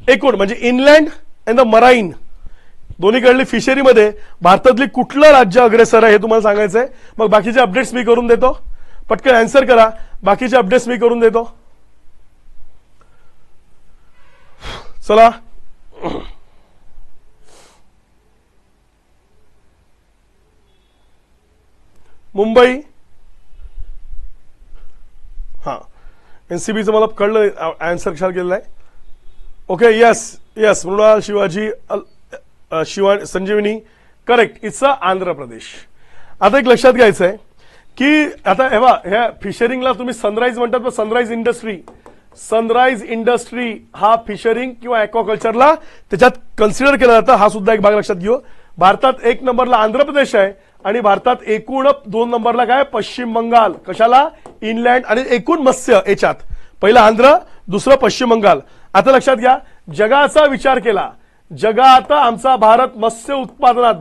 एकूण म्हणजे इनलँड अँड द मराईन दोन्हीकडली फिशरीमध्ये भारतातली कुठलं राज्य अग्रेसर आहे हे तुम्हाला सांगायचंय. मग बाकीचे अपडेट्स मी करून देतो, पटकन आन्सर करा. बाकीचे अपडेट्स मी करून देतो. चला, मुंबई, हा एनसीबीचं मला कळलं आन्सर कशाला केलेला आहे. Okay, yes Mrinal Shivaji Sanjeevani, correct, it's Andhra Pradesh. आता एक लक्षात घ्यायचं आहे की आता ह्या फिशरिंगला तुम्ही सनराईज म्हणतात, पण सनराईज इंडस्ट्री हा फिशरिंग किंवा ॲक्वाकल्चरला त्याच्यात कन्सिडर केला जातं. हा सुद्धा एक भाग लक्षात घेऊ. भारतात 1 नंबरला आंध्र प्रदेश आहे आणि भारतात एकूण 2 नंबरला काय, पश्चिम बंगाल. कशाला, इनलँड आणि एकूण मत्स्य याच्यात पहिला आंध्र, दुसरं पश्चिम बंगाल. आता लक्षात घ्या, जगाचा विचार केला, जगात आमचा भारत मत्स्य उत्पादनात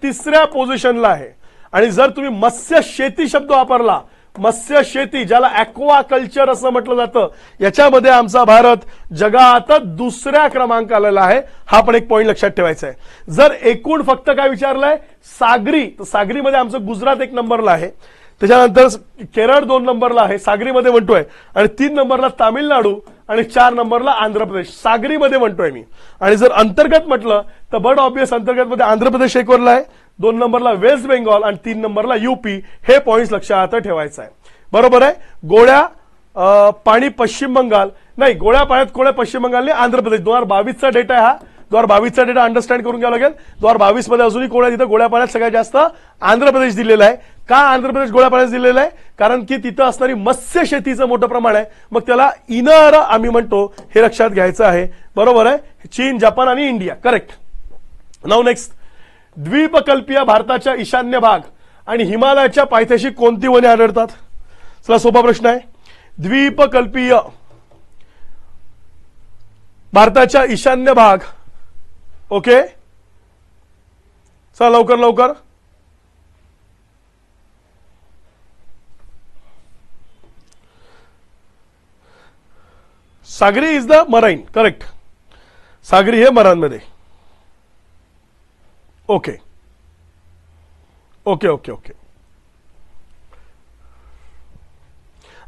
3ऱ्या पोझिशनला आहे. आणि जर तुम्ही मत्स्य शेती शब्द वापरला, मत्स्य शेती ज्याला ॲक्वाकल्चर असं म्हटलं जातं, याच्यामध्ये आमचा भारत जगात 2ऱ्या क्रमांकाला आहे. हा पण एक पॉईंट लक्षात ठेवायचा आहे. जर एकूण फक्त काय विचारलंय सागरी, तर सागरीमध्ये आमचं गुजरात 1 नंबरला आहे, त्याच्यानंतर केरळ 2 नंबरला आहे सागरीमध्ये म्हणतोय, आणि 3 नंबरला तामिळनाडू आणि 4 नंबरला आंध्र प्रदेश सागरीमध्ये म्हणतोय मी. आणि जर अंतर्गत म्हटलं तर बड ऑब्वियस अंतर्गतमध्ये आंध्र प्रदेश 1 वरला आहे, 2 नंबरला वेस्ट बेंगॉल आणि 3 नंबरला यूपी. हे पॉइंट्स लक्षात ठेवायचं आहे. बरोबर आहे. गोळ्या पाणी पश्चिम बंगाल नाही, गोळ्या पाण्यात कोळ्या पश्चिम बंगाल नाही, आंध्र प्रदेश. 2022चा डेटा आहे हा. 2022चा डेटा अंडरस्टँड करून घ्यावा लागेल. 2022 मध्ये अजूनही कोळ्या, तिथं गोळ्या पाण्यात सगळ्यात जास्त आंध्र प्रदेश दिलेला आहे. का आंध्र प्रदेश गोळ्या पाण्यात दिलेला आहे? कारण की तिथं असणारी मत्स्य शेतीचं मोठं प्रमाण आहे. मग त्याला इनर आम्ही म्हणतो, हे लक्षात घ्यायचं आहे. बरोबर आहे. चीन, जपान आणि इंडिया, करेक्ट. नाउ नेक्स्ट, द्वीपकल्पीय भारताच्या ईशान्य भाग आणि हिमालयाच्या पायथ्याशी कोणती वने आढळतात? चला, सोपा प्रश्न आहे. द्वीपकल्पीय भारताच्या ईशान्य भाग, ओके, चला लवकर. सागरी इज द मराईन, करेक्ट. सागरी हे मरानमध्ये. ओके.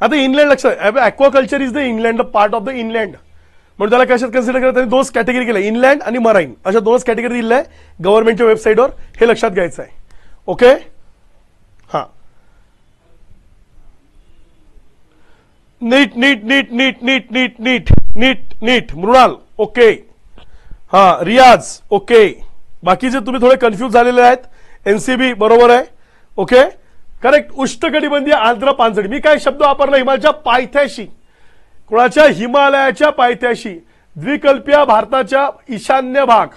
आता इनलँड लक्षात, aquaculture is the inland, part of the inland, म्हणून त्याला कशात कन्सिडर करतात? त्यांनी 2 कॅटेगरी केल्या, इनलँड आणि मराईन, अशा 2 कॅटेगरी दिल्या आहे गव्हर्नमेंटच्या वेबसाईटवर. हे लक्षात घ्यायचं आहे. ओके, हा, नीट मृणाल, ओके. हा, रियाज, ओके. बाकीचे तुम्ही थोडे कन्फ्यूज झालेले आहेत. एनसीबी, बरोबर आहे. Okay, correct. उष्णकटिबंधीय आंध्र पानझडी, मी काय शब्द वापरला, हिमालयाच्या पायथ्याशी. कोणाच्या हिमालयाच्या पायथ्याशी, द्विकल्पीय भारताच्या ईशान्य भाग,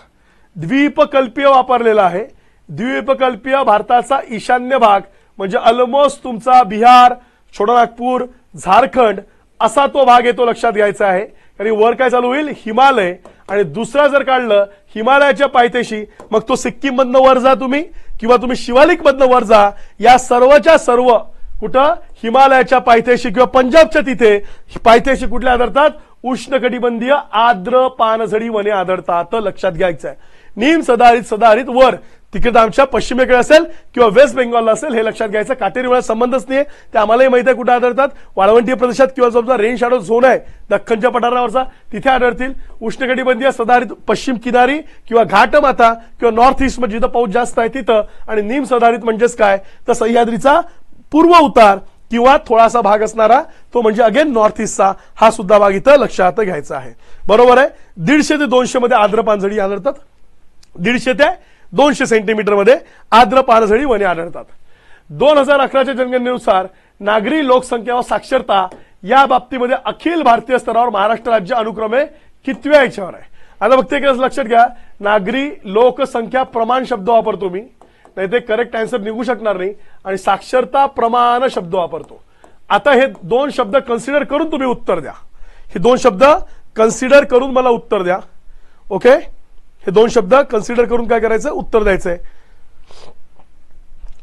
द्वीपकल्पीय वापरलेला आहे, द्वीपकल्पीय भारताचा ईशान्य भाग म्हणजे ऑलमोस्ट तुमचा बिहार, छोटा नागपूर, झारखंड असा तो भाग येतो, लक्षात घ्यायचा आहे. आणि वर काय चालू होईल, हिमालय, आणि दुसरा जर काढलं हिमालयाच्या पायथ्याशी, मग तो सिक्कीम मधनं वर जा तुम्ही किंवा तुम्ही शिवालिक मधनं वर जा, या सर्वच्या सर्व कुठं हिमालयाच्या पायथ्याशी किंवा पंजाबच्या तिथे पायथ्याशी कुठले आढळतात, उष्णकटिबंधीय आर्द्र पानझडी वने आढळतात, लक्षात घ्यायचं आहे. निम सदाहरित सदाहरित वर तिकडे आमच्या पश्चिमेकडे असेल किंवा वेस्ट बेंगॉलला असेल, हे लक्षात घ्यायचं. काटेरी वनात संबंधच नाही, ते आम्हालाही माहिती आहे कुठे आढळतात, वाळवंटीय प्रदेशात किंवा जो रेन शॅडो झोन आहे दख्खनच्या पठारावरचा तिथे आढळतील. उष्णकटिबंधीय सदाहरित पश्चिम किनारी किंवा घाटमाथा किंवा नॉर्थ ईस्ट मध्ये जिथं पाऊस जास्त आहे तिथं, आणि निम सदाहरित म्हणजेच काय तर सह्याद्रीचा पूर्व उतार किंवा थोडासा भाग असणारा तो म्हणजे अगेन नॉर्थ ईस्टचा, हा सुद्धा भाग इथं लक्षात घ्यायचा आहे. बरोबर आहे. 150 ते 200 मध्ये आर्द्र पानझडी आढळतात, 150 ते 200 सेंटीमीटर मध्ये आर्द्र पानझडी वने आढळतात. 2011च्या जनगणनेनुसार नागरी लोकसंख्या व साक्षरता या बाबतीमध्ये अखिल भारतीय स्तरावर महाराष्ट्र राज्य अनुक्रमे कितव्या याच्यावर आहे. आता फक्त एक लक्षात घ्या, नागरी लोकसंख्या प्रमाण शब्द वापरतो मी, नाही ते करेक्ट आन्सर निघू शकणार नाही, आणि साक्षरता प्रमाण शब्द वापरतो. आता हे दोन शब्द कन्सिडर करून तुम्ही उत्तर द्या, हे दोन शब्द कन्सिडर करून मला उत्तर द्या. ओके, हे दोन शब्द कन्सिडर करून काय करायचं, उत्तर द्यायचंय.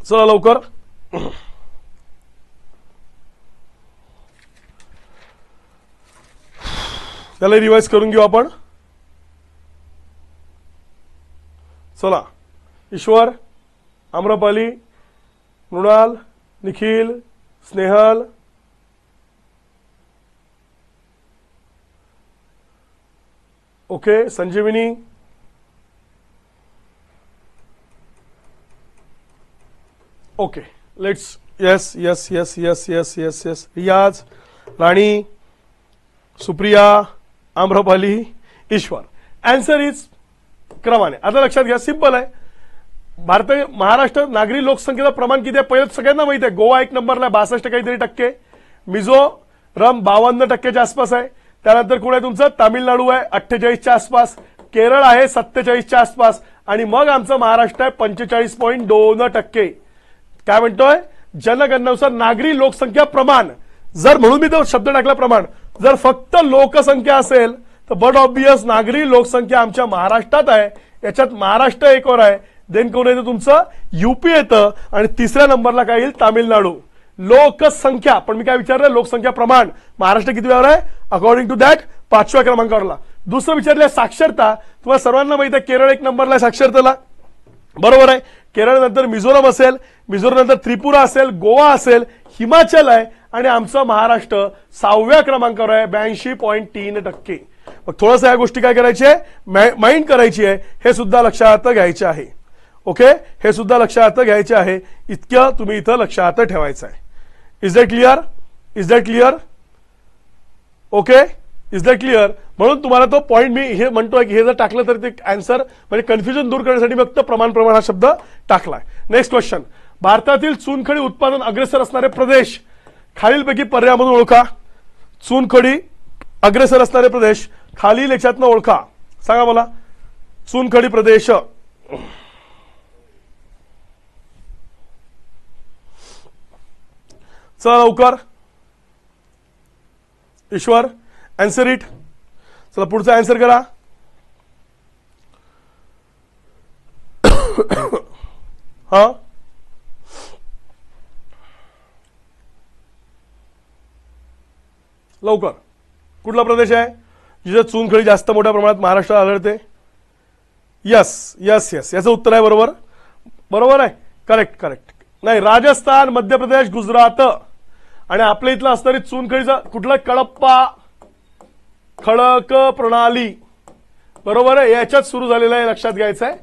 चला लवकर, त्याला रिवाइज करून घेऊ आपण. चला, ईश्वर, Amrapali, Mrinal, Nikhil, Snehal, okay, Sanjeevani, okay, let's, yes yes yes yes yes yes yes, रियाज, राणी, सुप्रिया, आम्रपाली, ईश्वर. आन्सर इज क्रमाने. आता लक्षात घ्या, सिंपल आहे. भारतीय महाराष्ट्र नागरी लोकसंख्येचं प्रमाण किती आहे पहिलं सगळ्यांना माहिती आहे. गोवा 1 नंबरला 62 काहीतरी टक्के, मिझोरम 52% आसपास आहे, त्यानंतर कुठे तुमचं तामिळनाडू आहे 48च्या आसपास, केरळ आहे 47च्या आसपास, आणि मग आमचं महाराष्ट्र आहे 45.2%. काय म्हणतोय, जनगणनेनुसार नागरी लोकसंख्या प्रमाण, जर म्हणून मी तो शब्द टाकला प्रमाण, जर फक्त लोकसंख्या असेल तर बट ऑब्वियस नागरी लोकसंख्या आमच्या महाराष्ट्रात आहे, याच्यात महाराष्ट्र एक वर आहे, देन कोण येतं तुमचं यूपी येतं, आणि तिसऱ्या नंबरला काय येईल तामिळनाडू. लोकसंख्या, पण मी काय विचारलं, लोकसंख्या प्रमाण महाराष्ट्र किती वेळा आहे अकॉर्डिंग टू दॅट 5व्या क्रमांकावरला. दुसरं विचारलं साक्षरता, तुम्हाला सर्वांना माहिती आहे केरळ 1 नंबरला साक्षरतेला, बरोबर आहे. केरळ नंतर मिझोरम असेल, मिझोरम नंतर त्रिपुरा असेल, गोवा असेल, हिमाचल आहे, आणि आमचं महाराष्ट्र 6व्या क्रमांकावर आहे 82.3%. मग थोडंसं या गोष्टी काय करायची आहे, माइंड करायची आहे, हे सुद्धा लक्षात घ्यायचे आहे. ओके, हे सुद्धा लक्षात घ्यायचे आहे, इतकं तुम्ही इथं लक्षात ठेवायचं आहे. Is that clear, is that clear, okay, is that clear. म्हणून तुम्हाला तो पॉइंट मी हे म्हणतोय की हे जर टाकलं तर ते आन्सर म्हणजे कन्फ्युजन दूर करण्यासाठी फक्त प्रमाण हा शब्द टाकलाय. नेक्स्ट क्वेश्चन, भारतातील चुनखडी उत्पादन अग्रेसर असणारे प्रदेश खालीलपैकी पर्यायामधून ओळखा. चुनखडी अग्रेसर असणारे प्रदेश खालील याच्यातनं ओळखा, सांगा मला. चुनखडी प्रदेश, चला लवकर, ईश्वर आन्सर इट. चला पुढचा आन्सर करा. हा, लवकर, कुठला प्रदेश आहे जिथे चुनखडी जास्त मोठ्या प्रमाणात महाराष्ट्रात आढळते. यस यस यस, याचं उत्तर आहे बरोबर, बरोबर आहे, करेक्ट करेक्ट. नाही, राजस्थान, मध्य प्रदेश, गुजरात, आणि आपल्या इथलं असणारी चुनखडीचा कुठला कडप्पा खडक प्रणाली, बरोबर आहे, याच्यात सुरू झालेलं आहे, लक्षात घ्यायचं आहे.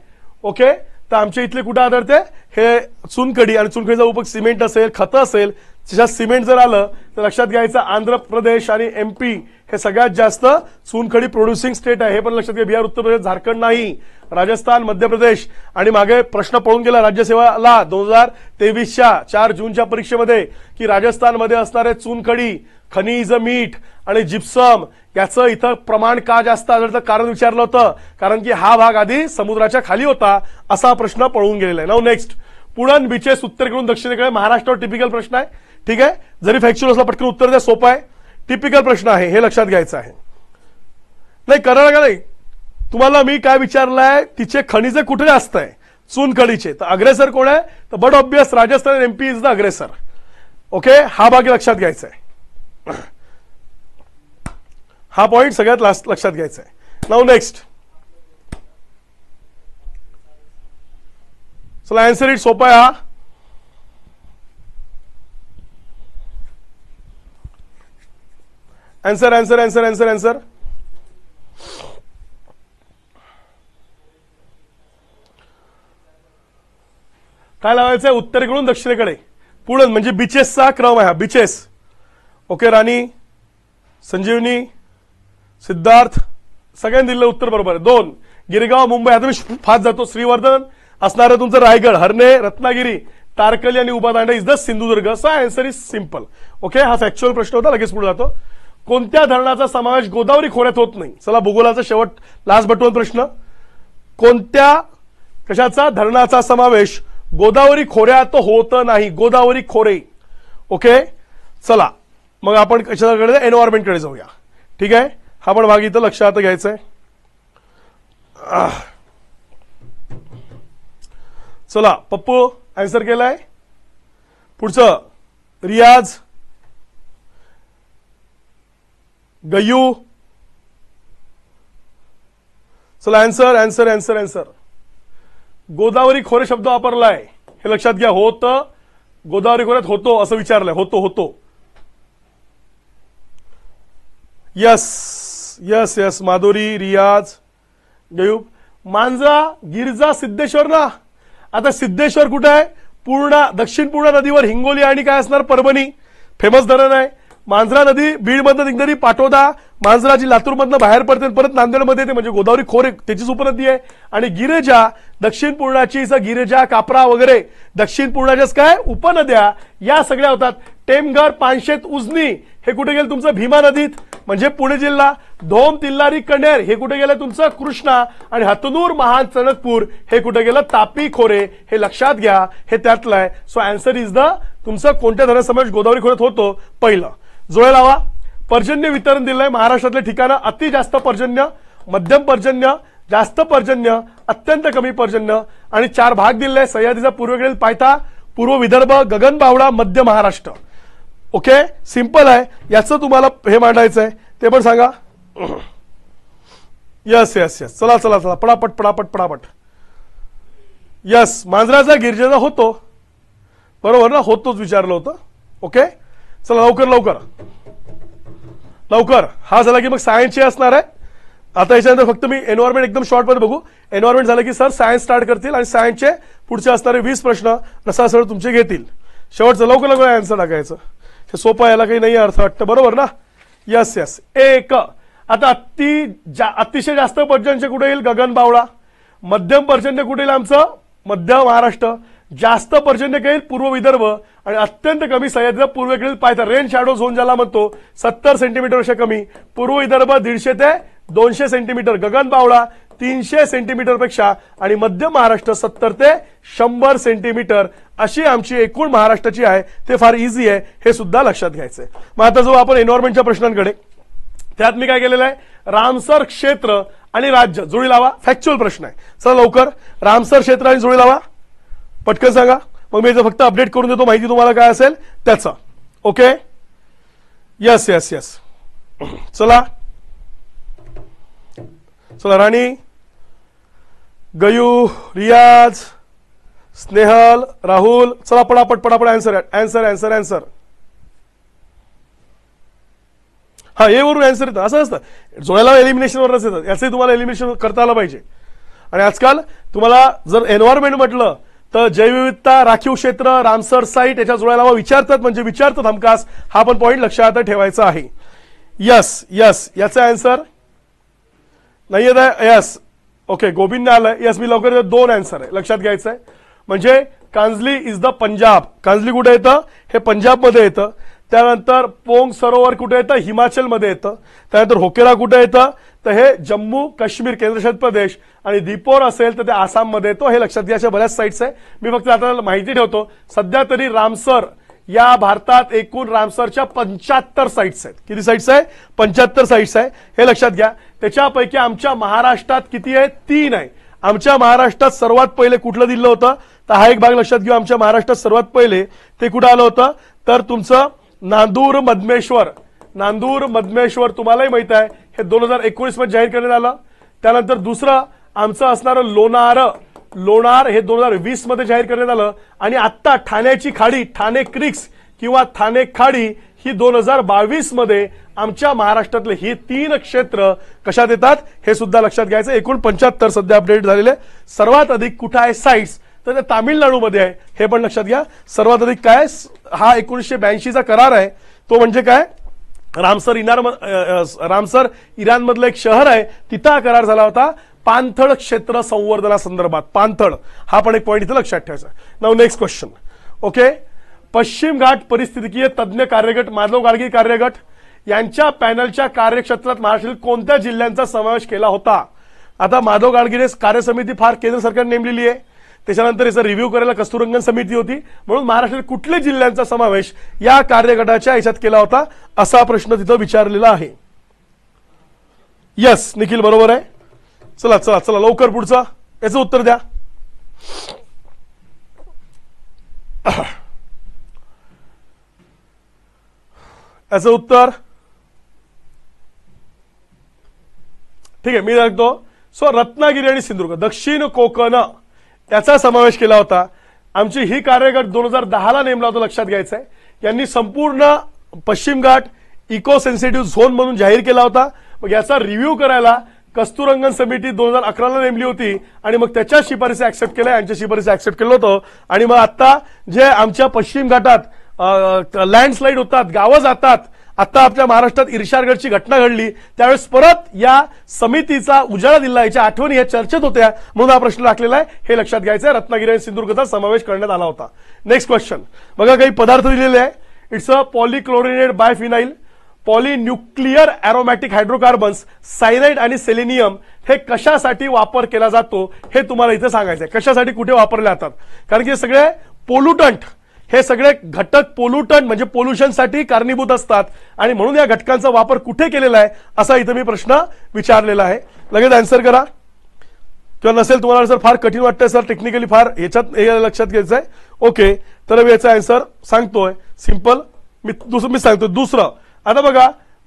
ओके, तर आमच्या इथले कुठे आढळते हे चुनखडी, आणि चुनखडीचा उपयोग सिमेंट असेल, खतं असेल, त्याच्यात सिमेंट जर आलं तर लक्षात घ्यायचं आंध्र प्रदेश आणि MP हे सगळ्यात जास्त चुनखडी प्रोड्युसिंग स्टेट आहे. हे पण लक्षात घ्या. बिहार, उत्तर प्रदेश, झारखंड नाही, राजस्थान, मध्य प्रदेश. आणि मागे प्रश्न पळून गेला राज्यसेवाला 2023च्या 4 जूनच्या परीक्षेमध्ये की राजस्थानमध्ये असणारे चुनखडी खनिज मीठ आणि जिप्सम याचं इथं प्रमाण का जास्त आढळतं कारण विचारलं होतं, कारण की हा भाग आधी समुद्राच्या खाली होता असा प्रश्न पळून गेलेला आहे. नाऊ नेक्स्ट, पुळण बीचेस उत्तरेकडून दक्षिणेकडे महाराष्ट्रावर टिपिकल प्रश्न आहे. ठीक आहे, जरी फॅक्च्युअल असला पटकन उत्तर द्या, सोपं आहे. टिपिकल प्रश्न आहे, हे लक्षात घ्यायचं आहे. नाही करणार का नाही, तुम्हाला मी काय विचारलंय, तिचे खनिजे कुठे जास्त आहे, चुनखडीचे. तर अग्रेसर कोण आहे, तर बड obvious Rajasthan MP is the अग्रेसर. ओके, हा भाग लक्षात घ्यायचा आहे, हा पॉइंट सगळ्यात लास्ट लक्षात घ्यायचा आहे. नाऊ नेक्स्ट, चला आन्सर इट सोपा आहे हा. Answer answer answer answer answer काय लावायचंय, उत्तरेकडून दक्षिणेकडे पुळण म्हणजे बीचेसचा क्रम आहे हा, बीचेस. ओके, राणी, संजीवनी, सिद्धार्थ, सगळ्यांनी दिलेलं उत्तर बरोबर आहे. 2 गिरगाव मुंबई, आता मी फास्ट जातो. श्रीवर्धन असणारं तुमचं रायगड, हरणे रत्नागिरी, तारकली आणि Ubhadanda is the Sindhudurg. So answer is simple. Okay, हा फॅक्च्युअल प्रश्न होता, लगेच पुढे जातो. कोणत्या धरणाचा समावेश गोदावरी खोऱ्यात होत नाही. चला भूगोलाचा शेवट लास्ट बट वन प्रश्न, कोणत्या कशाचा धरणाचा समावेश गोदावरी खोऱ्यात होत नाही, गोदावरी खोरे. ओके, चला मग आपण कशाकडे, एन्व्हायरमेंटकडे जाऊया. ठीक आहे, हा पण भाग इथं लक्षात घ्यायचा आहे. चला पप्पू आन्सर केलाय. पुढचं रियाज, गयू. चला answer answer answer answer, Godavari खोरे शब्द वापरलाय, हे लक्षात घ्या. होत, गोदावरी खोऱ्यात होतो असं विचारलंय, होतो होतो. यस यस यस, माधुरी, रियाज, गयूब. मांजरा, गिरजा, सिद्धेश्वर ना. आता सिद्धेश्वर कुठे आहे, पूर्णा, दक्षिण पूर्णा नदीवर, हिंगोली आणि काय असणार, परभणी फेमस धरण आहे. मांजरा नदी बीडमधनं निघणारी, पाटोदा, मांजरा जी लातूरमधनं बाहेर पडते परत नांदेडमध्ये येते, म्हणजे गोदावरी खोरे त्याचीच उपनदी आहे. आणि गिरिजा, दक्षिण पूर्णाची गिरिजा, कापरा वगैरे दक्षिण पूर्णाच्याच काय उपनद्या या सगळ्या होतात. टेमघर, पानशेत, उजनी हे कुठे गेलं तुमचं, भीमा नदीत म्हणजे पुणे जिल्हा. धोम, तिल्लारी, कणेर हे कुठे गेलं तुमचं, कृष्णा. आणि हतनूर, महान, चणकपूर हे कुठे गेलं, तापी खोरे. हे लक्षात घ्या, हे त्यातलं आहे. सो आन्सर इज द तुमचं कोणत्या धरण समावेश गोदावरी खोऱ्यात होतो. पहिलं जोळे लावा. पर्जन्य वितरण दिलंय, महाराष्ट्रातले ठिकाणं, अति जास्त पर्जन्य, मध्यम पर्जन्य, जास्त पर्जन्य, अत्यंत कमी पर्जन्य. आणि 4 भाग दिले, सह्याद्रीचा पूर्वेकडील पायथा, पूर्व विदर्भ, गगन बावडा, मध्य महाराष्ट्र. ओके, सिंपल आहे. याचं तुम्हाला हे मांडायचं आहे, ते पण सांगा. यस यस यस, चला चला चला, पडापट पडापट पडापट. यस, मांजराचा गिरजेचा होतो, बरोबर ना, होतोच विचारलं होतं. ओके, चला लवकर लवकर लवकर. हा झाला की मग सायन्सचे असणार आहे. आता याच्यानंतर फक्त मी एन्व्हायरमेंट एकदम शॉर्ट मध्ये बघू. एन्व्हायरमेंट झालं की सर सायन्स स्टार्ट करतील आणि सायन्सचे पुढचे असणारे 20 प्रश्न रसासर तुमचे घेतील. शेवटचं लवकर लवकर आन्सर टाकायचं, हे सोपं, याला काही नाही अर्थ वाटतं, बरोबर ना. Yes yes. 1 आता अतिशय जास्त पर्जन्य कुठे येईल, गगन बावळा. मध्यम पर्जन्य कुठे येईल आमचं, मध्य महाराष्ट्र. जास्त पर्जन्य येईल पूर्व विदर्भ. आणि अत्यंत कमी सह्याद्रीचा पूर्वेकडील पायथा, रेन शॅडो झोन ज्याला म्हणतो, 70 सेंटीमीटरपेक्षा कमी. पूर्व विदर्भ 150 ते 200 सेंटीमीटर, गगन बावळा 300 सेंटीमीटरपेक्षा, आणि मध्य महाराष्ट्र 70 ते 100 सेंटीमीटर. अशी आमची एकूण महाराष्ट्राची आहे. ते फार इझी आहे, हे सुद्धा लक्षात घ्यायचंय. मग आता जो आपण एन्व्हायरमेंटच्या प्रश्नांकडे, त्यात मी काय केलेलं आहे, रामसर क्षेत्र आणि राज्य जोडी लावा. फॅक्च्युअल प्रश्न आहे, चला लवकर. रामसर क्षेत्र आणि जोडी लावा, पटकन सांगा. मग मी फक्त अपडेट करून देतो, माहिती तुम्हाला काय असेल त्याचं. Okay, yes yes yes. चला चला, राणी, गयू, रियाज, स्नेहल, राहुल, चला पटापट पटापट आन्सर आन्सर आन्सर आन्सर. हा, ए वरून आन्सर येतं, असं असतं. जोड्याला एलिमिनेशन वरच येतं, याचंही तुम्हाला एलिमिनेशन करता आलं पाहिजे. आणि आजकाल तुम्हाला जर एन्व्हायरमेंट म्हटलं तर जैवविविधता, राखीव क्षेत्र, रामसर साईट याच्या जोड्याला विचारतात, म्हणजे विचारतात हमखास. हा पण पॉईंट लक्षात ठेवायचा आहे. यस यस, याचा आन्सर नाही येत आहे. यस, ओके, गोविंदने आलंय. यस, मी लवकर 2 आन्सर आहे, लक्षात घ्यायचं आहे. म्हणजे कांजली इज द पंजाब. कांजली कुठे येतं, हे पंजाबमध्ये येतं. त्यानंतर पोंग सरोवर कुठे येतं, हिमाचलमध्ये येतं. त्यानंतर होकेरा कुठे येतं, तर हे जम्मू काश्मीर केंद्रशासित प्रदेश, आणि दीपोर असेल तर ते आसाममध्ये येतो. हे लक्षात घ्या, अशा बऱ्याच साईट्स आहे. मी फक्त आता माहिती ठेवतो. सध्या तरी रामसर या भारतात एकूण रामसरच्या 75 साईट्स आहेत. किती साईट्स आहे, 75 साईट्स आहे, हे लक्षात घ्या. त्याच्यापैकी आमच्या महाराष्ट्रात किती आहे, 3 आहे. आमच्या महाराष्ट्रात सर्वात पहिले कुठलं दिलं होतं, तर हा एक भाग लक्षात घेऊ. आमच्या महाराष्ट्रात सर्वात पहिले ते कुठं आलं होतं, तर तुमचं नांदूर मधमेश्वर. नांदूर मधमेश्वर तुम्हालाही माहित आहे, हे 2019 मध्ये जाहीर करण्यात आलं. त्यानंतर दुसरं आमचं असणारं लोणार. लोणार हे 2020 मध्ये जाहीर करण्यात आलं. आणि आता ठाण्याची खाडी, ठाणे क्रिक्स किंवा ठाणे खाडी ही 2022 मध्ये आमच्या महाराष्ट्रातले ही 3 क्षेत्र कशात येतात, हे सुद्धा लक्षात घ्यायचं. एकूण 75 सध्या अपडेट झालेले. सर्वात अधिक कुठं आहे साईट्स, तर ते तामिळनाडूमध्ये आहे, हे पण लक्षात घ्या. सर्वात अधिक काय, हा 1982 चा करार आहे, तो म्हणजे काय, रामसर इराण मधलं एक शहर आहे, तिथं हा करार झाला होता पाणथळ क्षेत्र संवर्धनासंदर्भात. पाणथळ हा पण एक पॉईंट इथं लक्षात ठेवायचा. Now next question. ओके, पश्चिम घाट परिस्थितिकीय तज्ञ कार्यगट, माधव गाडगीळ कार्यगट यांच्या पॅनलच्या कार्यक्षेत्रात महाराष्ट्रातील कोणत्या जिल्ह्यांचा समावेश केला होता. आता माधव गाडगीळ कार्यसमिती फार केंद्र सरकारने नेमलेली आहे. त्याच्यानंतर याचा रिव्ह्यू करायला कस्तुरंगन समिती होती. म्हणून महाराष्ट्रातील कुठल्या जिल्ह्यांचा समावेश या कार्यगटाच्या याच्यात केला होता, असा प्रश्न तिथं विचारलेला आहे. यस निखिल बरोबर आहे. चला चला चला लवकर पुढचा, याचं उत्तर द्या. याचं उत्तर ठीक आहे, मी सांगतो. सो रत्नागिरी आणि सिंधुदुर्ग, दक्षिण कोकण याचा समावेश केला होता. आमची ही कार्यगट 2010 नेमला होता, लक्षात घ्यायचं आहे. यांनी संपूर्ण पश्चिम घाट इको सेन्सिटिव्ह झोन म्हणून जाहीर केला होता. मग याचा रिव्ह्यू करायला कस्तुरंगन समिती 2011 नेमली होती आणि मग त्याच्या शिफारसी ऍक्सेप्ट केल्या, यांच्या शिफारसी ऍक्सेप्ट केलं होतं. आणि मग आता जे आमच्या पश्चिम घाटात लँडस्लाइड होतात, गावं जातात, आता आपल्या महाराष्ट्रात इर्शारगडची घटना घडली, त्यावेळेस परत या समितीचा उजाळा दिला, याच्या आठवणी या चर्चेत होत्या, म्हणून हा प्रश्न टाकलेला आहे. हे लक्षात घ्यायचं आहे. रत्नागिरी आणि सिंधुदुर्गचा समावेश करण्यात आला होता. नेक्स्ट क्वेश्चन बघा, काही पदार्थ दिलेले आहे. It's a पॉलिक्लोरिनेटेड बायफिनाइल, पॉलिन्यूक्लियर aromatic hydrocarbons, cyanide आणि सेलेनियम हे कशासाठी वापर केला जातो, हे तुम्हाला इथे सांगायचं आहे. कशासाठी कुठे वापरले जातात, कारण की सगळे पोल्युटंट, हे सगळे घटक पोल्युटंट म्हणजे पोल्युशनसाठी कारणीभूत असतात आणि म्हणून या घटकांचा वापर कुठे केलेला आहे, असा इथे मी प्रश्न विचारलेला आहे. लगेच आन्सर करा. किंवा नसेल तुम्हाला जर फार कठीण वाटतंय सर, टेक्निकली फार याच्यात लक्षात घ्यायचं आहे. ओके, तर मी याचा आन्सर सांगतोय सिंपल. मी सांगतोय दुसरं. आता बघा,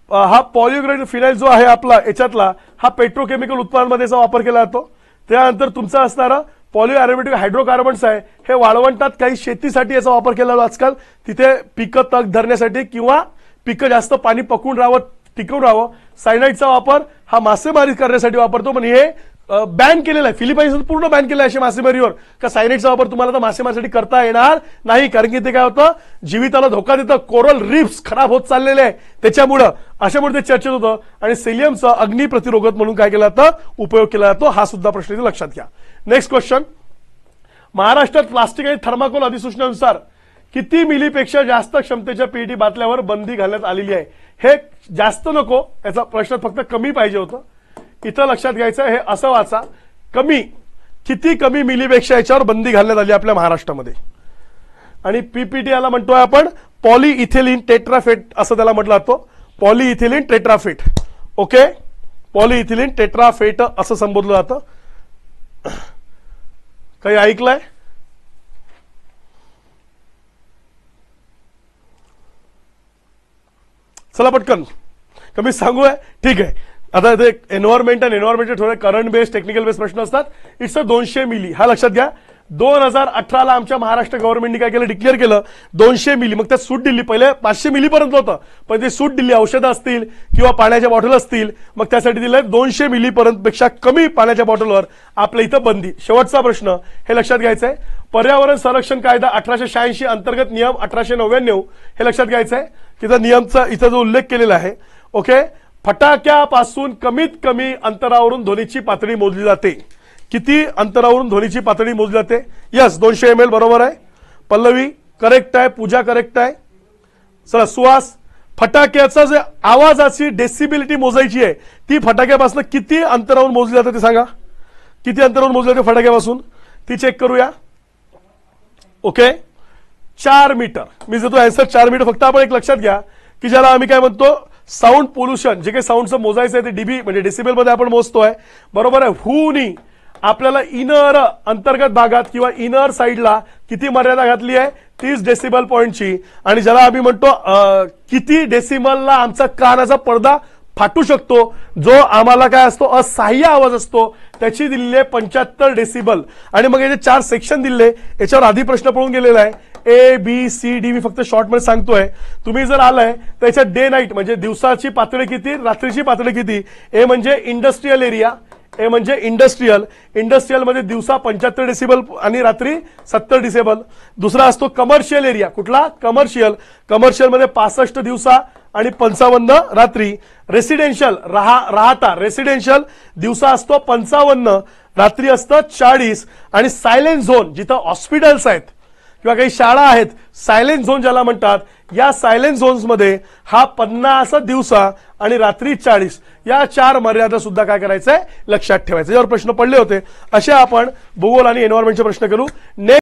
हा पॉलिग्रेड फिनाइल जो आहे आपला याच्यातला, हा पेट्रोकेमिकल उत्पादनामध्ये याचा वापर केला जातो. त्यानंतर तुमचा असणारा पॉलिअरोमॅटिक हायड्रोकार्बन्स आहे, हे वाळवंटात काही शेतीसाठी याचा वापर केला जातो आजकाल. तिथे पिकं तग धरण्यासाठी किंवा पिकं जास्त पाणी पकडून राहावं, टिकून राहावं. सायनाइडचा वापर हा मासेमारी करण्यासाठी वापरतो, पण हे बॅन केलेलं आहे. फिलिपाईन्स पूर्ण बॅन केलं आहे अशा मासेमारीवर, का सायनाइडचा वापर तुम्हाला तर मासेमारीसाठी करता येणार नाही, कारण की ते काय होतं, जीविताला धोका देतं. कोरल रीफ्स खराब होत चाललेले आहे त्याच्यामुळं, अशामुळे ते चर्चेत होतं. आणि सेलियमचा अग्नी प्रतिरोधक म्हणून काय केला जातं, उपयोग केला जातो. हा सुद्धा प्रश्न इथे लक्षात घ्या. Next question. महाराष्ट्रात प्लास्टिक आणि थर्माकोल अधिसूचनेनुसार किती मिलीपेक्षा जास्त क्षमतेच्या पीईटी बाटल्यावर बंदी घालण्यात आलेली आहे. हे जास्त नको, याचा प्रश्न फक्त कमी पाहिजे होतं. इथं लक्षात घ्यायचं, हे असं वाचा, कमी, किती कमी मिलीपेक्षा याच्यावर बंदी घालण्यात आली आपल्या महाराष्ट्रामध्ये. आणि पीपीटी याला म्हणतोय आपण पॉलिइथिलीन टेट्राफेट असं त्याला म्हटलं जातं. पॉलिइथिलीन टेट्राफेट. ओके, पॉलिइथिलीन टेट्राफेट असं संबोधलं जातं. काही ऐकलंय? चला पटकन कमी सांगूया. ठीक आहे. आता ते एन्व्हायरमेंट आणि एन्व्हायरमेंटचे थोडे करंट बेस्ड टेक्निकल बेस्ड प्रश्न असतात. इट्स 200 मिली, हा लक्षात घ्या. 2018 ला आमच्या महाराष्ट्र गव्हर्नमेंटने काय केलं, डिक्लेअर केलं 200 मिली. मग त्यात सूट दिली, पहिले 500 मिली पर्यंत होतं, पण ते सूट दिली. औषधं असतील किंवा पाण्याच्या बॉटल असतील, मग त्यासाठी दिलं 200 मिली पर्यंत पेक्षा कमी पाण्याच्या बॉटलवर आपल्या इथं बंदी. शेवटचा प्रश्न हे लक्षात घ्यायचं आहे. पर्यावरण संरक्षण कायदा 1886 अंतर्गत नियम 1899 हे लक्षात घ्यायचं आहे. तिथं नियमचा इथं जो उल्लेख केलेला आहे. ओके, फटाक्यापासून कमीत कमी अंतरावरून ध्वनीची पातळी मोजली जाते. किती अंतरावरून ध्वनीची पातळी मोजली जाते? यस, 200 ml बरोबर आहे. पल्लवी करेक्ट आहे, पूजा करेक्ट आहे. चला सुहास, फटाक्याचा जे आवाजाची डेसिबिलिटी मोजायची आहे ती फटाक्यापासून किती अंतरावरून मोजली जाते ते सांगा. किती अंतरावरून मोजली जाते फटाक्यापासून ती चेक करूया. Okay, 4 metre. मी देतो आन्सर 4 मीटर. फक्त आपण एक लक्षात घ्या की ज्याला आम्ही काय म्हणतो साऊंड पोल्युशन, जे काही साऊंडचं मोजायचं आहे ते डीबी म्हणजे डेसिबल मध्ये आपण मोजतोय, बरोबर आहे. हुनी आपल्याला इनर अंतर्गत भागात किंवा इनर साईडला किती मर्यादा घातली आहे 30 डेसिबल पॉईंटची. आणि ज्याला आम्ही म्हणतो किती डेसिबलला आमचा कानाचा पडदा फाटू शकतो, जो आम्हाला काय असतो असह्य आवाज असतो, त्याची दिलेली आहे 75 डेसिबल. आणि मग याचे 4 सेक्शन दिले, याच्यावर आधी प्रश्न पडून गेलेला आहे. ए बी सी डी मी फक्त शॉर्ट मध्ये सांगतोय. तुम्ही जर आलाय तर याच्यात डे नाईट म्हणजे दिवसाची पातळी किती, रात्रीची पातळी किती. ए म्हणजे इंडस्ट्रियल एरिया, ए म्हणजे इंडस्ट्रियल मध्ये दिवसा 75 डेसिबल आणि रात्री 70 डेसिबल. दुसरा असतो कमर्शियल एरिया. कुठला, कमर्शियल मध्ये 65 दिवसा आणि 55 रात्री. रेसिडेन्शियल राहता रेसिडेन्शियल दिवसा असतो 55, रात्री असतं 40. आणि सायलेंट झोन जिथं हॉस्पिटल्स आहेत किंवा काही शाळा आहेत, सायलेंट झोन ज्याला म्हणतात, या सायलेंट झोन्स मध्ये हा 50 दिवसा आणि रात्री 40. या 4 मर्यादा सुद्धा काय करायचंय लक्षात ठेवायचं. यावर प्रश्न पडले होते. असे आपण भूगोल आणि एन्व्हायरमेंटचे प्रश्न करू. नेक्स्ट